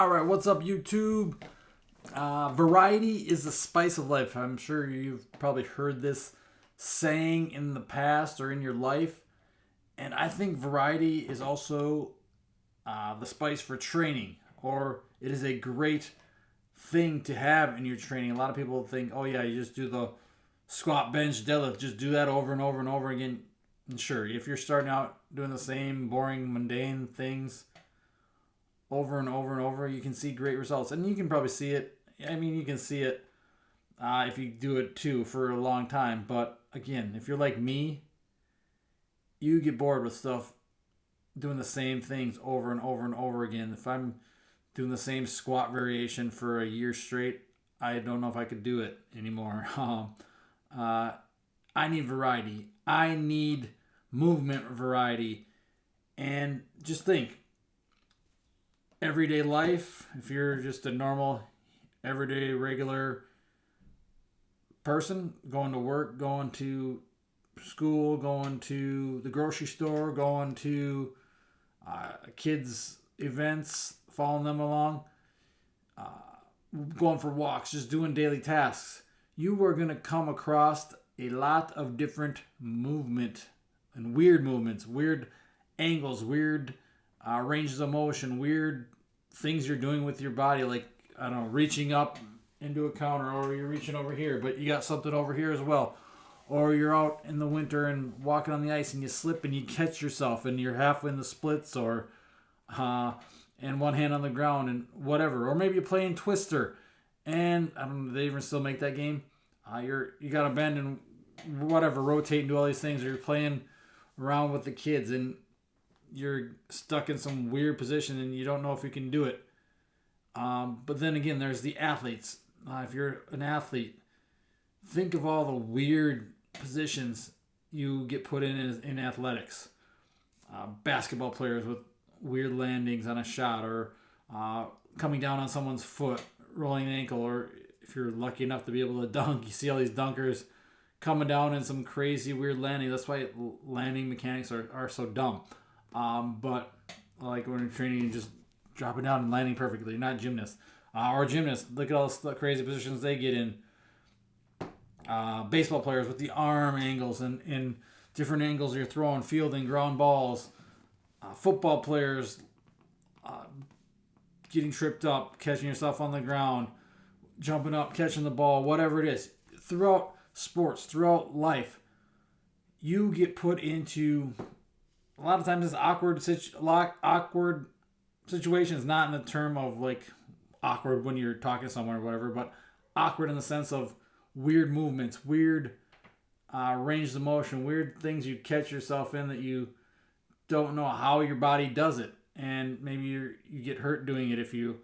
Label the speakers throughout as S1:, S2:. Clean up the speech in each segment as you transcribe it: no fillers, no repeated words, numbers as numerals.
S1: All right, what's up, YouTube? Variety is the spice of life. I'm sure you've probably heard this saying in the past or in your life. And I think variety is also the spice for training, or it is a great thing to have in your training. A lot of people think, oh, yeah, you just do the squat, bench, deadlift, just do that over and over and over again. And sure, if you're starting out doing the same boring, mundane things over and over and over, you can see great results. And you can probably see it. I mean, you can see it if you do it too for a long time. But again, if you're like me, you get bored with stuff doing the same things over and over and over again. If I'm doing the same squat variation for a year straight, I don't know if I could do it anymore. I need variety. I need movement variety. And just think, everyday life, if you're just a normal, everyday, regular person, going to work, going to school, going to the grocery store, going to kids' events, following them along, going for walks, just doing daily tasks, you are going to come across a lot of different movement and weird movements, weird angles, weird ranges of motion, weird things you're doing with your body, like, I don't know, reaching up into a counter, or you're reaching over here, but you got something over here as well. Or you're out in the winter and walking on the ice and you slip and you catch yourself and you're halfway in the splits, or and one hand on the ground and whatever. Or maybe you're playing Twister and I don't know, they even still make that game. You got to bend and whatever, rotate and do all these things. Or you're playing around with the kids and you're stuck in some weird position and you don't know if you can do it. But then again, there's the athletes. If you're an athlete, think of all the weird positions you get put in athletics. Basketball players with weird landings on a shot, or coming down on someone's foot, rolling an ankle, or if you're lucky enough to be able to dunk, you see all these dunkers coming down in some crazy weird landing. That's why landing mechanics are so dumb. But like when you're training, you just drop it down and landing perfectly. Not gymnasts. Or gymnasts, look at all the crazy positions they get in. Baseball players with the arm angles and different angles you're throwing, fielding, ground balls. Football players getting tripped up, catching yourself on the ground, jumping up, catching the ball, whatever it is. Throughout sports, throughout life, you get put into a lot of times it's awkward situations, not in the term of like awkward when you're talking to someone or whatever, but awkward in the sense of weird movements, weird ranges of motion, weird things you catch yourself in that you don't know how your body does it, and maybe you get hurt doing it if you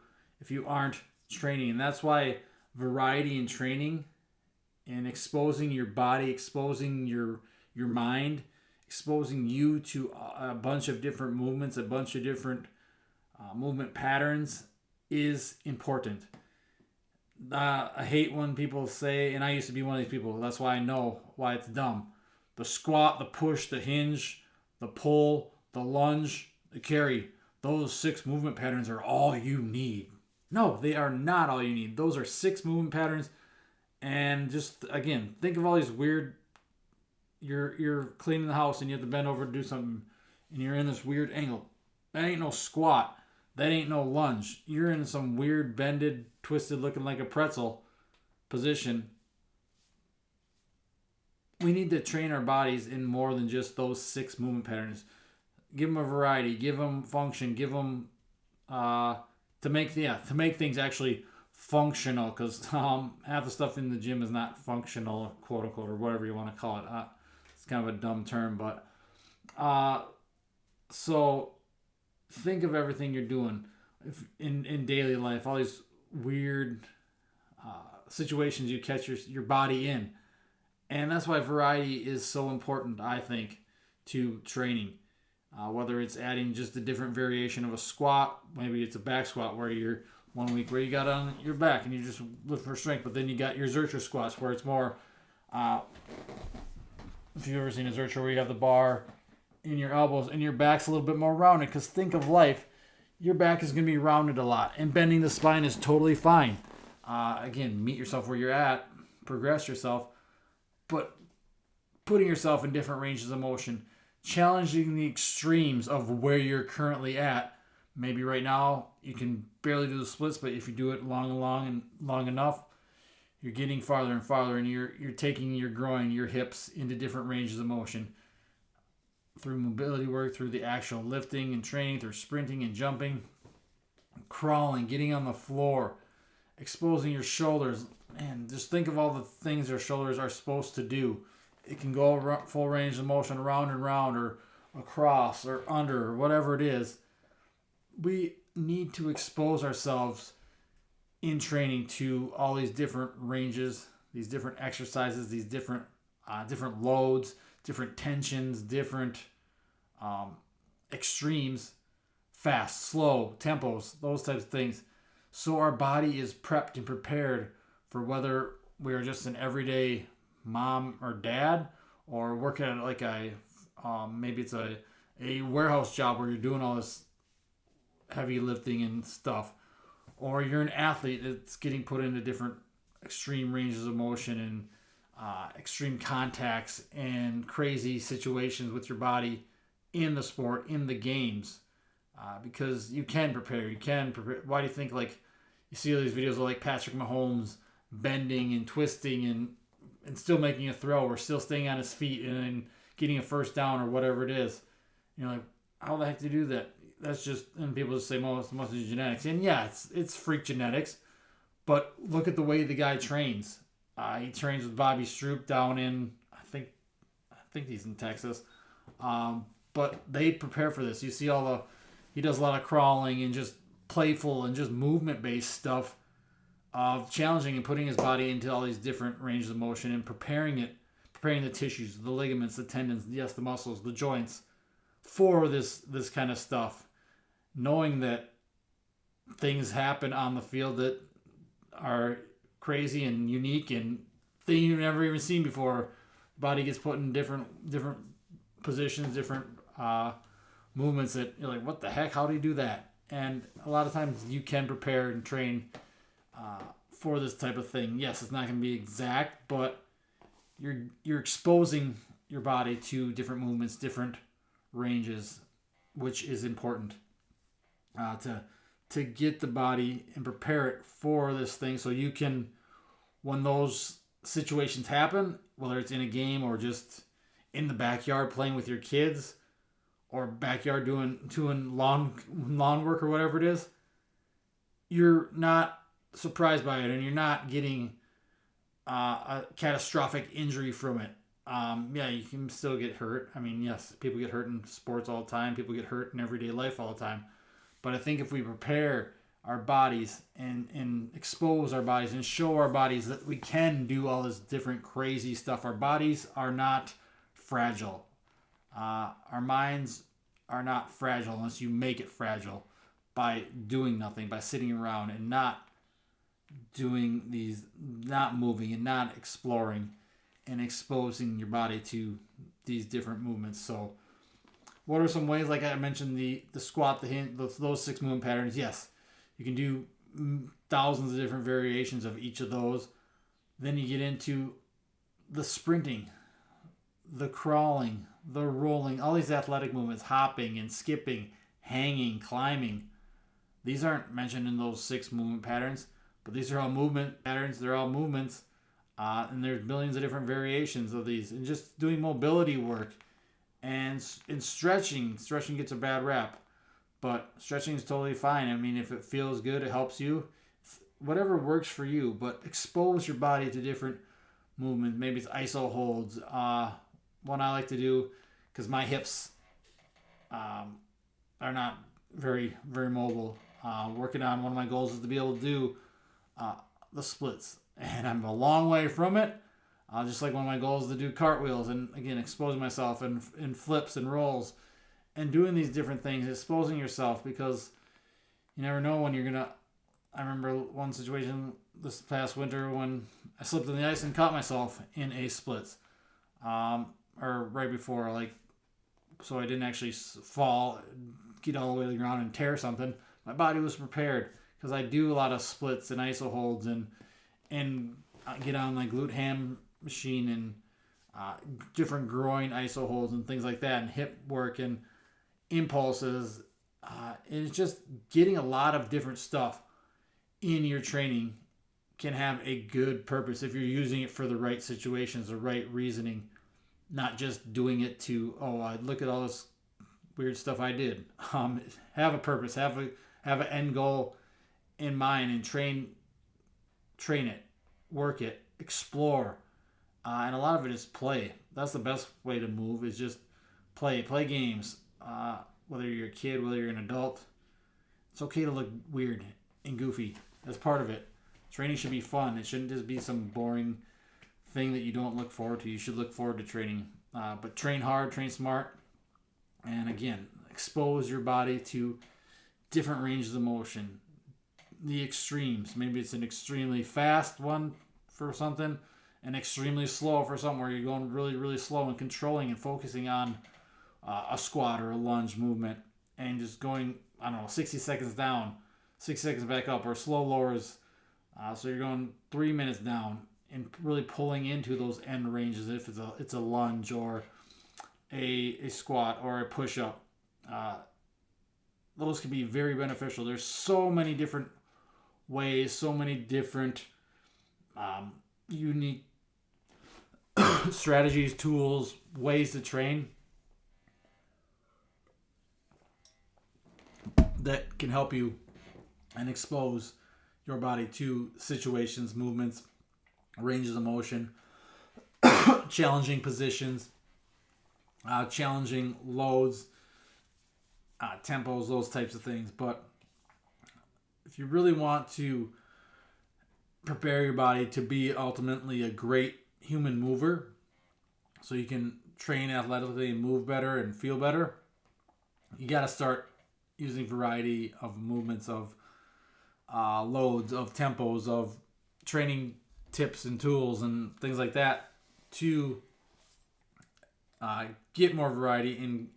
S1: aren't training. And that's why variety in training and exposing your body, exposing your mind, exposing you to a bunch of different movements, a bunch of different movement patterns is important. I hate when people say, and I used to be one of these people, that's why I know why it's dumb. The squat, the push, the hinge, the pull, the lunge, the carry, those 6 movement patterns are all you need. No, they are not all you need. Those are 6 movement patterns. And just, again, think of all these weird, you're cleaning the house and you have to bend over to do something and you're in this weird angle. That ain't no squat. That ain't no lunge. You're in some weird, bended, twisted, looking like a pretzel position. We need to train our bodies in more than just those 6 movement patterns. Give them a variety. Give them function. Give them to make things actually functional. Because half the stuff in the gym is not functional, quote unquote, or whatever you want to call it. It's kind of a dumb term, but so think of everything you're doing in daily life, all these weird situations you catch your body in. And that's why variety is so important, I think, to training. Whether it's adding just a different variation of a squat, maybe it's a back squat where you're one week where you got on your back and you just lift for strength, but then you got your Zercher squats where it's more, if you've ever seen a Zercher where you have the bar in your elbows and your back's a little bit more rounded, because think of life. your back is going to be rounded a lot, and bending the spine is totally fine. Again, meet yourself where you're at, progress yourself, but putting yourself in different ranges of motion, challenging the extremes of where you're currently at. Maybe right now you can barely do the splits, but if you do it long enough, you're getting farther and farther, and you're taking your groin, your hips into different ranges of motion through mobility work, through the actual lifting and training, through sprinting and jumping, crawling, getting on the floor, exposing your shoulders. Man, just think of all the things your shoulders are supposed to do. It can go full range of motion around and round, or across, or under, or whatever it is. We need to expose ourselves in training to all these different ranges, these different exercises, these different loads, different tensions, different extremes, fast, slow, tempos, those types of things. So our body is prepped and prepared for whether we are just an everyday mom or dad, or working at like maybe it's a warehouse job where you're doing all this heavy lifting and stuff, or you're an athlete that's getting put into different extreme ranges of motion and extreme contacts and crazy situations with your body in the sport, in the games, because you can prepare. You can prepare. Why do you think, like, you see all these videos of like Patrick Mahomes bending and twisting and still making a throw, or still staying on his feet and then getting a first down or whatever it is? You're like, how the heck do you do that? That's just, and people just say, well, it's mostly genetics. And yeah, it's freak genetics, but look at the way the guy trains. He trains with Bobby Stroop down in, I think he's in Texas. But they prepare for this. You see he does a lot of crawling and just playful and just movement-based stuff of challenging and putting his body into all these different ranges of motion and preparing the tissues, the ligaments, the tendons, yes, the muscles, the joints for this kind of stuff. Knowing that things happen on the field that are crazy and unique and things you've never even seen before. Body gets put in different positions, different movements that you're like, what the heck? How do you do that? And a lot of times you can prepare and train for this type of thing. Yes, it's not going to be exact, but you're exposing your body to different movements, different ranges, which is important to get the body and prepare it for this thing, so you can, when those situations happen, whether it's in a game or just in the backyard playing with your kids, or backyard doing lawn work or whatever it is, you're not surprised by it, and you're not getting a catastrophic injury from it. Yeah, you can still get hurt. I mean, yes, people get hurt in sports all the time. People get hurt in everyday life all the time. But I think if we prepare our bodies and expose our bodies and show our bodies that we can do all this different crazy stuff, our bodies are not fragile. Our minds are not fragile unless you make it fragile by doing nothing, by sitting around and not moving and not exploring and exposing your body to these different movements. So what are some ways? Like I mentioned, the squat, the hinge, those 6 movement patterns. Yes, you can do thousands of different variations of each of those. Then you get into the sprinting, the crawling, the rolling, all these athletic movements, hopping and skipping, hanging, climbing. These aren't mentioned in those 6 movement patterns, but these are all movement patterns. They're all movements, and there's millions of different variations of these. And just doing mobility work and stretching. Stretching gets a bad rap, but stretching is totally fine. I mean, if it feels good, it helps you. Whatever works for you, but expose your body to different movements. Maybe it's iso holds. One I like to do, because my hips are not very, very mobile. Working on one of my goals is to be able to do the splits, and I'm a long way from it. Just like one of my goals is to do cartwheels, and again, exposing myself in flips and rolls, and doing these different things, exposing yourself, because you never know when you're gonna. I remember one situation this past winter when I slipped on the ice and caught myself in a splits, or right before, like, so I didn't actually fall, get all the way to the ground and tear something, My body was prepared because I do a lot of splits and iso holds and I get on my glute ham machine and different groin iso holds and things like that, and hip work and impulses. And it's just getting a lot of different stuff in your training can have a good purpose if you're using it for the right situations, the right reasoning, not just doing it to, look at all this weird stuff I did. Have a purpose, have an end goal in mind, and train it, work it, explore, and a lot of it is play. That's the best way to move, is just play games. Whether you're a kid, whether you're an adult, it's okay to look weird and goofy. That's part of it. Training should be fun. It shouldn't just be some boring thing that you don't look forward to. You should look forward to training. But train hard, train smart, and again, expose your body to different ranges of motion. The extremes. Maybe it's an extremely fast one for something, and extremely slow for something where you're going really, really slow and controlling and focusing on a squat or a lunge movement, and just going, 60 seconds down, 6 seconds back up, or slow lowers. So you're going 3 minutes down and really pulling into those end ranges if it's a lunge or a squat or a push-up. Those can be very beneficial. There's so many different ways, so many different unique strategies, tools, ways to train that can help you and expose your body to situations, movements, ranges of motion, challenging positions, challenging loads, tempos, those types of things. But if you really want to prepare your body to be ultimately a great human mover, so you can train athletically and move better and feel better, you got to start using variety of movements, of loads, of tempos, of training tips and tools and things like that to get more variety and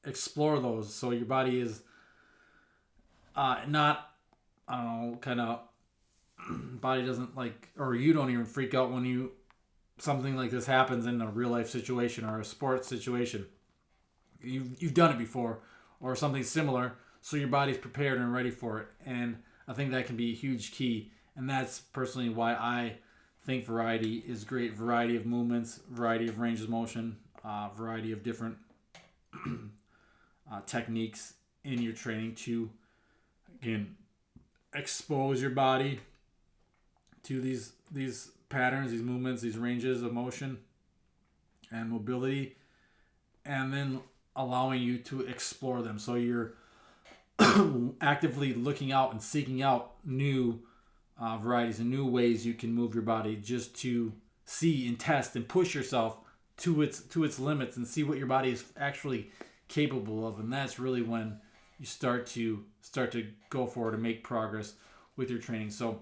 S1: explore those, so your body is not, body doesn't or you don't even freak out when something like this happens in a real life situation or a sports situation. You've done it before or something similar, so your body's prepared and ready for it. And I think that can be a huge key, and that's personally why I think variety is great. Variety of movements, variety of ranges of motion, variety of different techniques in your training to, again, expose your body to these patterns, these movements, these ranges of motion and mobility, and then allowing you to explore them. So you're actively looking out and seeking out new varieties and new ways you can move your body, just to see and test and push yourself to its limits and see what your body is actually capable of. And that's really when you start to go forward and make progress with your training. So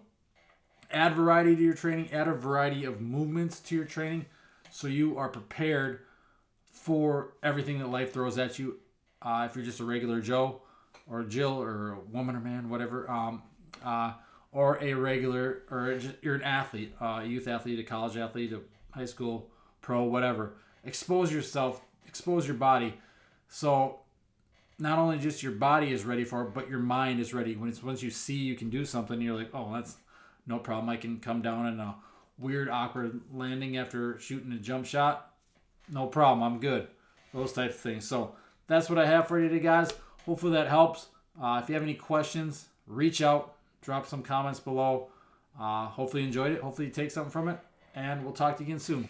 S1: add variety to your training, add a variety of movements to your training, so you are prepared for everything that life throws at you. If you're just a regular Joe or Jill or a woman or man, whatever, or a regular, or just, you're an athlete, a youth athlete, a college athlete, a high school pro, whatever. Expose yourself, expose your body, so not only just your body is ready for it, but your mind is ready. Once you see you can do something, you're like, oh, that's no problem. I can come down in a weird, awkward landing after shooting a jump shot. No problem. I'm good. Those types of things. So that's what I have for you today, guys. Hopefully that helps. If you have any questions, reach out. Drop some comments below. Hopefully you enjoyed it. Hopefully you take something from it. And we'll talk to you again soon.